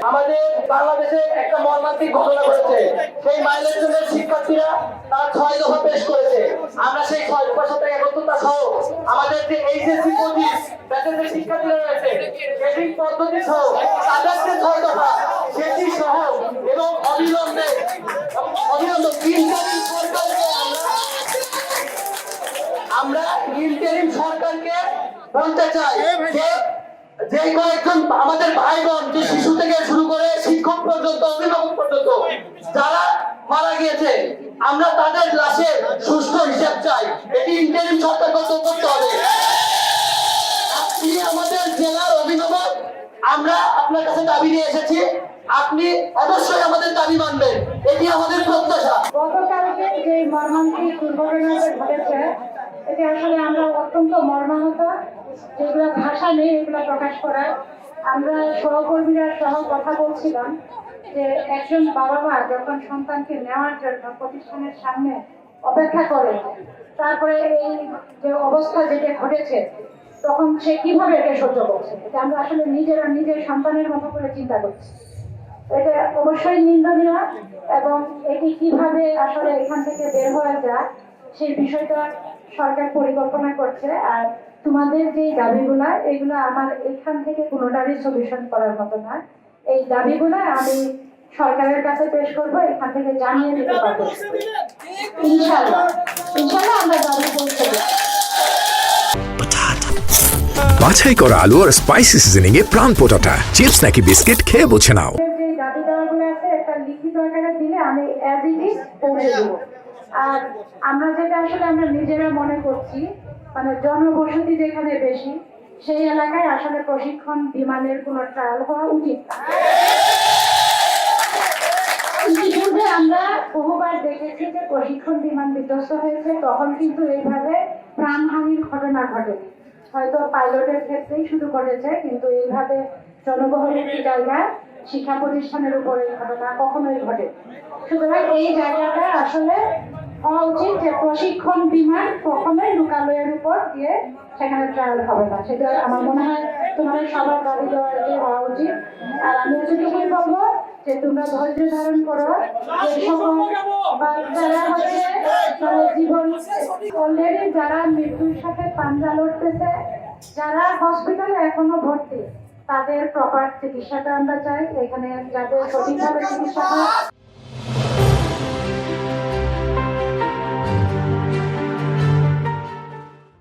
আমাদের বাংলাদেশে একটা মর্মান্তিক ঘটনা ঘটেছে। সেই মাইলের শিক্ষার্থীরা তারা 6 দফা পেশ করেছে। আমরা সেই 6 দফার সাথে একত্রতা সহ আমাদের যে এইচএসসি 25 ব্যাচের যে শিক্ষার্থীরা রয়েছে সেই পদ্ধতি সহ তাদের যে 6 দফা সেটি সহ এবং অবিলম্বে আমরা ইন্টারিম সরকারকে বলতে চাই যে কয়েকজন আমাদের ভাই বোন যে শিশু থেকে শুরু করে শিক্ষক পর্যন্ত অভিভাবক পর্যন্ত যারা মারা গিয়েছে আমরা তাদের লাশের সুষ্ঠু হিসাব চাই। এটি ইন্টারিম সরকার করতে হবে। আপনি আমাদের জেলার অভিভাবক, আমরা আপনার কাছে দাবি নিয়ে এসেছি, আপনি অবশ্যই আমাদের দাবি মানবেন, এটি আমাদের প্রত্যাশা। গতকালকে যে মর্মান্তিক দুর্ঘটনাটা ঘটেছে এটি আসলে আমরা অত্যন্ত মর্মাহত, যেগুলো ভাষা নেই এগুলো প্রকাশ করার। আমরা সহকর্মীরা সহ কথা বলছিলাম যে একজন বাবা মা যখন সন্তানকে নেওয়ার জন্য প্রতিষ্ঠানের সামনে অপেক্ষা করে, তারপরে এই যে অবস্থা যেটা ঘটেছে তখন সে কিভাবে এটা সহ্য করছে, এটা আমরা আসলে নিজের সন্তানের মতো করে চিন্তা করছি। এটা অবশ্যই নিন্দনীয় এবং এটি কিভাবে আসলে এখান থেকে বের হওয়া যায় সেই বিষয়টা সরকার পরিকল্পনা করছে। আর তোমাদের যে দাবিগুলা এগুলো আমার এখান থেকে কোনোটারই সলিউশন করার মতো না। এই দাবিগুলো আমি সরকারের কাছে পেশ করবো, এখান থেকে জানিয়ে দিতে পারবো ইনশাআল্লাহ আমরা দাবি করতে। বাছাই করা আলু আর স্পাইসি সিজনিং এ প্রাণ পোটাটা চিপস নাকি বিস্কিট খেয়ে বুঝে নাও। যে দাবি দেওয়াগুলো আছে একটা লিখিত আকারে দিলে আমি অ্যাজ ইট ইজ পৌঁছে দেবো। আর আমরা যেটা আসলে আমরা নিজেরা মনে করছি মানে জনবসতি যেখানে বেশি সেই এলাকায় আসলে প্রশিক্ষণ বিমানের কোনো ট্রায়াল হওয়া উচিত। ইতিপূর্বে আমরা বহুবার দেখেছি যে প্রশিক্ষণ বিমান বিধ্বস্ত হয়েছে, তখন কিন্তু এইভাবে প্রাণহানির ঘটনা ঘটেনি। হয়তো পাইলটের ক্ষেত্রেই শুধু ঘটেছে, কিন্তু এইভাবে জনবহুল একটি জায়গায় শিক্ষা প্রতিষ্ঠানের উপর এই ঘটনা কখনোই ঘটে। সুতরাং এই জায়গাটা আসলে হওয়া উচিত যে প্রশিক্ষণ বিমান কখনোই লোকালয়ের উপর দিয়ে সেখানে ট্রায়াল হবে না। সেটা আমার মনে হয় তোমাদের সবার দাবি দেওয়া হওয়া উচিত। আর আমি এটুকুই বলবো যে তোমরা ধৈর্য ধারণ করো। যে সকল বাচ্চারা হচ্ছে জীবন অলরেডি যারা মৃত্যুর সাথে পাঞ্জা লড়তেছে, যারা হসপিটালে এখনো ভর্তি, তাদের প্রপার চিকিৎসাটা আমরা চাই। এখানে যাতে সঠিকভাবে চিকিৎসা হয়